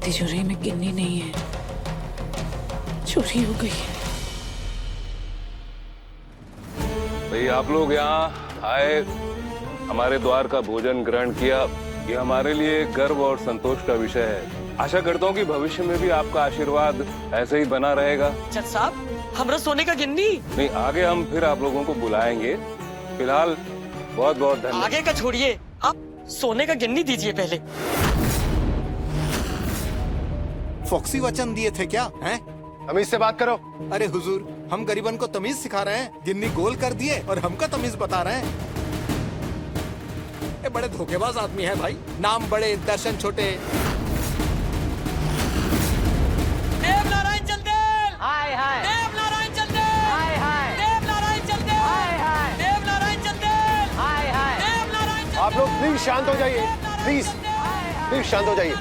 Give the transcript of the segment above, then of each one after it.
तिजोरी में गिन्नी नहीं है, चोरी हो गई है। भाई आप लोग यहाँ आए, हमारे द्वार का भोजन ग्रहण किया, ये हमारे लिए गर्व और संतोष का विषय है। आशा करता हूँ कि भविष्य में भी आपका आशीर्वाद ऐसे ही बना रहेगा। जज साहब, हमरा सोने का गिन्नी नहीं, आगे हम फिर आप लोगों को बुलाएंगे। फिलहाल बहुत बहुत धन्यवाद। आगे का छोड़िए, आप सोने का गिन्नी दीजिए पहले। फॉक्सी वचन दिए थे क्या हैं? तमीज से बात करो। अरे हुजूर, हम गरीबन को तमीज सिखा रहे हैं, गिन्नी गोल कर दिए और हमका तमीज बता रहे हैं। ये बड़े धोखेबाज आदमी है भाई, नाम बड़े दर्शन छोटे। देव नारायण चंदेल, हाय हाय। देव नारायण चंदेल, हाय हाय। देव नारायण चंदेल, हाय हाय। देव नारायण चंदेल, हाय हाय। देव नारायण चंदेल, आप लोग प्लीज शांत हो जाइए, प्लीज प्लीज शांत हो जाइए।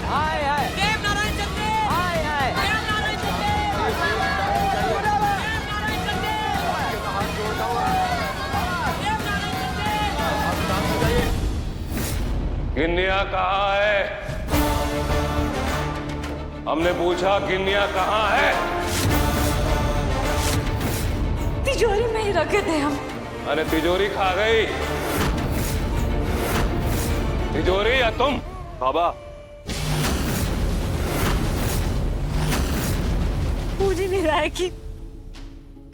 हाय हाय। देव नारायण चंदेल, हाय हाय। देव नारायण चंदेल, गिन्निया कहाँ है? हमने पूछा गिन्निया कहाँ है? तिजोरी में ही रखे थे हम। अरे तिजोरी खा गई। तिजोरी या तुम? बाबा, पूछ ही नहीं रहा है कि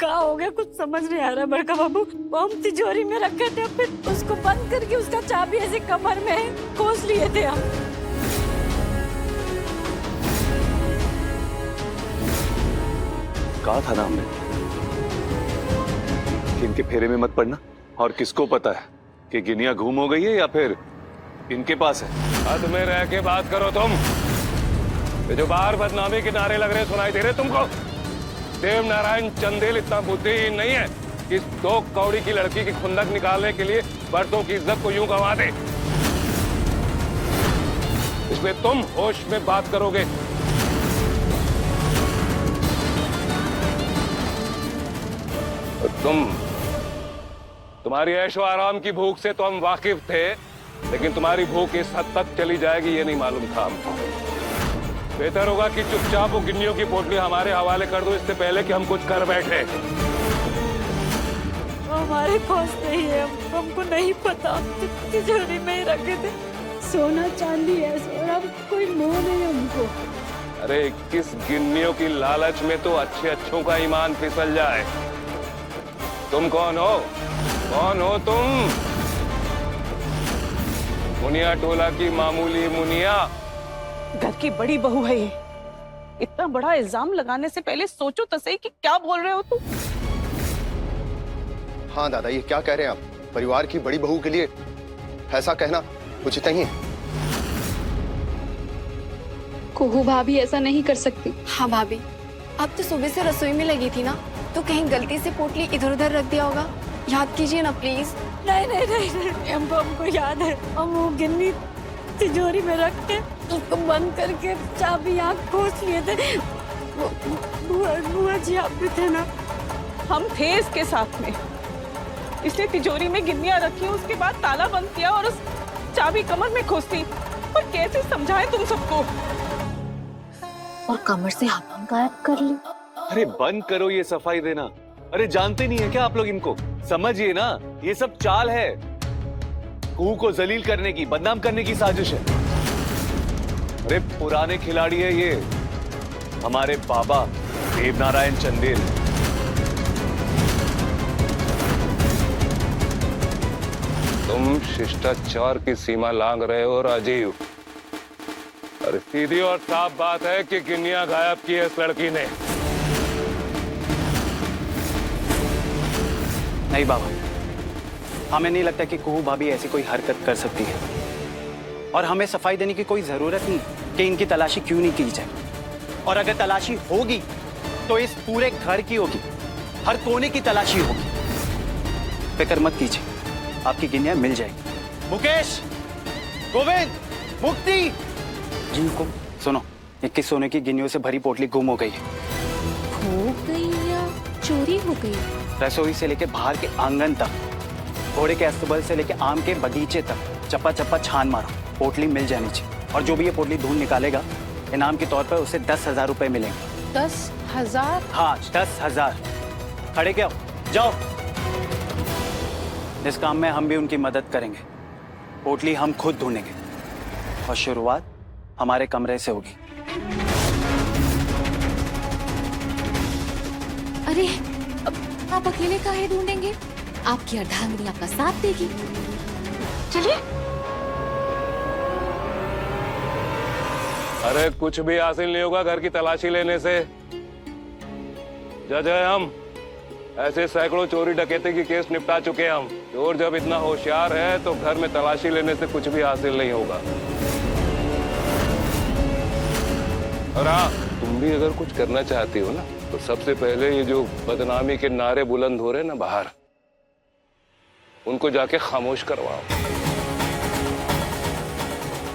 क्या हो गया, कुछ समझ नहीं आ रहा बड़का बाबू। वो हम तिजोरी में रखे थे, फिर उसको बंद करके उसका चाबी ऐसे कमर में खोस लिए थे हम। कहा था ना हमने कि इनके फेरे में मत पड़ना। और किसको पता है कि गिनिया घूम हो गई है या फिर इनके पास है? हद में रह के बात करो तुम। ये जो बाहर बदनामी के नारे लग रहे सुनाई दे रहे तुमको? देव नारायण चंदेल इतना बुद्धिहीन नहीं है कि इस 2 कौड़ी की लड़की की खुंदक निकालने के लिए बड़ों की इज्जत को यूं गंवा दे। इसलिए तुम होश में बात करोगे। तुम्हारी ऐशो आराम की भूख से तो हम वाकिफ थे, लेकिन तुम्हारी भूख इस हद तक चली जाएगी ये नहीं मालूम था हमको। बेहतर होगा कि चुपचाप वो गिन्नियों की पोटली हमारे हवाले कर दो, इससे पहले कि हम कुछ कर बैठे। हमारे पास नहीं है, हमको नहीं पता। तिजोरी में ही रखे थे, सोना चांदी है, सोना कोई मोह नहीं हमको। अरे 21 गिन्नियों की लालच में तो अच्छों का ईमान फिसल जाए। तुम कौन हो? कौन हो तुम? मुनिया टोला की मामूली मुनिया? घर की बड़ी बहू है ये। इतना बड़ा इल्जाम लगाने से पहले सोचो तो सही कि क्या बोल रहे हो तुम। हाँ दादा, ये क्या कह रहे हैं आप? परिवार की बड़ी बहू के लिए ऐसा कहना उचित नहीं है। कुहू भाभी ऐसा नहीं कर सकती। हाँ भाभी, अब तो सुबह से रसोई में लगी थी ना, तो कहीं गलती से पोटली इधर उधर रख दिया होगा। याद कीजिए ना प्लीज। नहीं नहीं नहीं, नहीं। हमको याद है, हम वो गिन्नी तिजोरी में रख के उसको बंद करके चाबी यहाँ खोस लिए थे। बुआ जी आप भी थे ना? हम थे इसके साथ में, इसलिए तिजोरी में गिन्नियां रखी, उसके बाद ताला बंद किया और उस चाबी कमर में खोसी। और कैसे समझाए तुम सबको? और कमर से हाथ गायब कर ली। अरे बंद करो ये सफाई देना। अरे जानते नहीं है क्या आप लोग इनको? समझिए ना, ये सब चाल है। कुहू को जलील करने की, बदनाम करने की साजिश है। अरे पुराने खिलाड़ी है ये, हमारे बाबा देव नारायण चंदेल। तुम शिष्टाचार की सीमा लांघ रहे हो राजीव। और सीधी और साफ बात है कि गिन्नियां गायब की है इस लड़की ने। नहीं बाबा, हमें नहीं लगता कि कुहू भाभी ऐसी कोई हरकत कर सकती है। और हमें सफाई देने की कोई जरूरत नहीं कि इनकी तलाशी क्यों नहीं की जाए। और अगर तलाशी होगी तो इस पूरे घर की होगी, हर कोने की तलाशी होगी। फिक्र मत कीजिए, आपकी गिन्नियां मिल जाएगी। मुकेश, गोविंद, मुक्ति जी को सुनो, 21 सोने की गिन्नियों से भरी पोटली गुम हो गई है। खो गई या चोरी हो गई? रसोई से लेके बाहर के आंगन तक घोड़े के अस्तबल से लेके आम के बगीचे तक चप्पा चप्पा छान मारो, पोटली मिल जानी चाहिए। और जो भी ये पोटली ढूंढ निकालेगा, इनाम के तौर पर उसे 10,000 रुपए मिलेंगे। 10,000? हाँ, 10,000। खड़े क्या हो, जाओ। इस काम में हम भी उनकी मदद करेंगे। पोटली हम खुद ढूंढेंगे और शुरुआत हमारे कमरे से होगी। अरे आप अकेले काहे ढूंढेंगे? आपकी अर्धांगिनी आपका साथ देगी। चलिए। अरे कुछ भी हासिल नहीं होगा घर की तलाशी लेने से। जज है हम, ऐसे सैकड़ों चोरी डकैती की केस निपटा चुके हैं हम। चोर जब इतना होशियार है तो घर में तलाशी लेने से कुछ भी हासिल नहीं होगा। और हाँ, तुम भी अगर कुछ करना चाहती हो ना, तो सबसे पहले ये जो बदनामी के नारे बुलंद हो रहे हैं ना बाहर, उनको जाके खामोश करवाओ।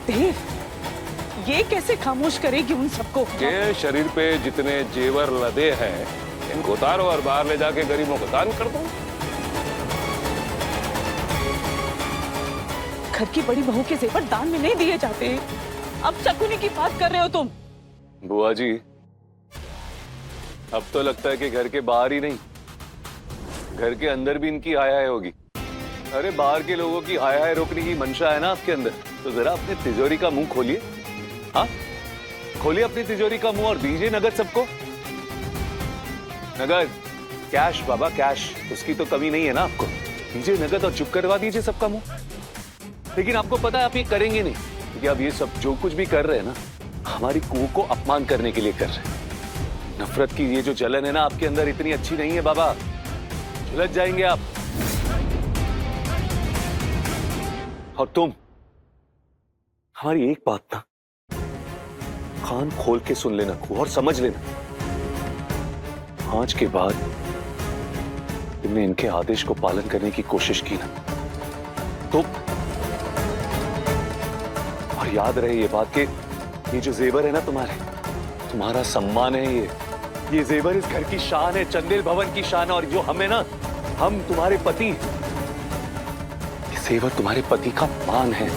देव, ये कैसे खामोश करेगी उन सबको? के शरीर पे जितने जेवर लदे हैं, इनको उतारो और बाहर ले जाके गरीबों को दान कर दो। घर की बड़ी बहू के जेवर दान में नहीं दिए जाते। अब शकुनी की बात कर रहे हो तुम? बुआ जी, अब तो लगता है कि घर के बाहर ही नहीं, घर के अंदर भी इनकी हाय हाय होगी। अरे बाहर के लोगों की हाय हाय रोकने की मंशा है ना आपके अंदर, तो जरा अपनी तिजोरी का मुंह खोलिए। हाँ, खोलिए अपनी तिजोरी का मुंह और दीजिए नगद सबको। नगद, कैश बाबा, कैश, उसकी तो कमी नहीं है ना आपको। दीजिए नगद और चुप करवा दीजिए सबका मुंह। लेकिन आपको पता है आप ये करेंगे नहीं, क्योंकि आप ये सब जो कुछ भी कर रहे हैं ना, हमारी कुओं को अपमान करने के लिए कर रहे हैं। नफरत की ये जो जलन है ना आपके अंदर, इतनी अच्छी नहीं है बाबा, झुलस जाएंगे आप। और तुम, हमारी एक बात ना कान खोल के सुन लेना और समझ लेना, आज के बाद तुमने इनके आदेश को पालन करने की कोशिश की ना, तो और याद रहे ये बात कि ये जो जेवर है ना तुम्हारा सम्मान है। ये जेवर इस घर की शान है, चंदेल भवन की शान है। और जो हमें ना, हम तुम्हारे पति, ये जेवर तुम्हारे पति का मान है।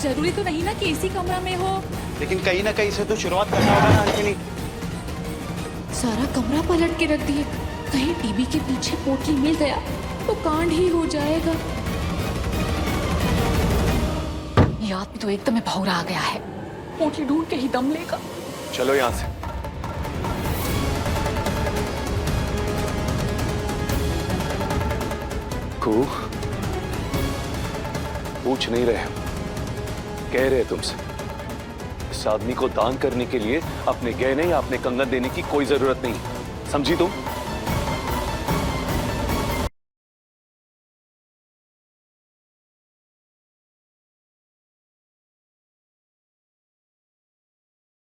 जरूरी तो नहीं ना कि इसी कमरा में हो। लेकिन कहीं ना कहीं से तो शुरुआत करना होगा ना अंजलि। सारा कमरा पलट के रख दिए, कहीं टीवी के पीछे पोटली मिल गया तो कांड ही हो जाएगा। ये आदमी तो एकदम भौरा आ गया है, पोटली ढूंढ के ही दम लेगा। चलो यहां से। पूछ नहीं रहे, कह रहे तुमसे, इस आदमी को दान करने के लिए अपने गहने या अपने कंगन देने की कोई जरूरत नहीं, समझी तुम?